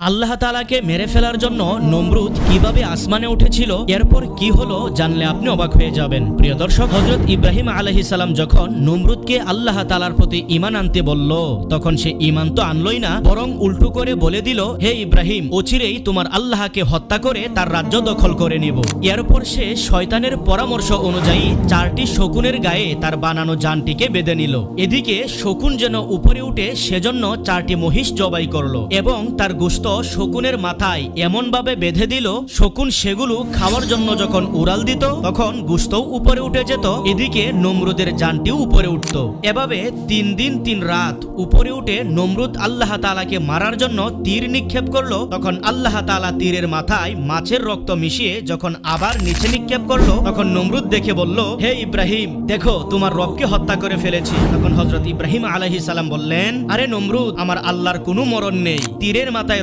আল্লাহ তাআলাকে মেরে ফেলার জন্য নমরুদ কিভাবে আসমানে উঠেছিল, এরপর কি হলো জানলে আপনি অবাক হয়ে যাবেন। প্রিয় দর্শক, হযরত ইব্রাহিম আলাইহিস সালাম যখন নমরুদকে আল্লাহ তাআলার প্রতি ঈমান আনতে বলল, তখন সে ঈমান তো আনলই না, বরং উল্টো করে বলে দিল, হে ইব্রাহিম, অচিরেই তোমার আল্লাহকে হত্যা করে তার রাজ্য দখল করে নিব। এরপর সে শয়তানের পরামর্শ অনুযায়ী 4টি শকুনের গায়ে তার বানানো জানটিকে বেঁধে নিল। এদিকে শকুন যেন উপরে উঠে সেজন্য 4টি মহিষ জবাই করলো এবং তার গোশত শকুনের মাথায় এমন ভাবে বেঁধে দিল, শকুন সেগুলো খাওয়ার জন্য যখন উড়াল দিত তখন গোশত উপরে উঠে যেত, এদিকে নমরুদের জানটিও উপরে উঠত। এভাবে 3 দিন 3 রাত উপরে উঠে নমরুদ আল্লাহ তাআলাকে মারার জন্য তীর নিক্ষেপ করলো। তখন আল্লাহ তাআলা তীরের মাথায় মাছের রক্ত মিশিয়ে যখন আবার নিচে নিক্ষেপ করলো, তখন নমরুদ দেখে বলল, হে ইব্রাহিম, দেখো তোমার রবকে হত্যা করে ফেলেছি। তখন হযরত ইব্রাহিম আলাইহিস সালাম বললেন, আরে নমরুদ, আমার আল্লাহর কোনো মরণ নেই, তীরের মাথায়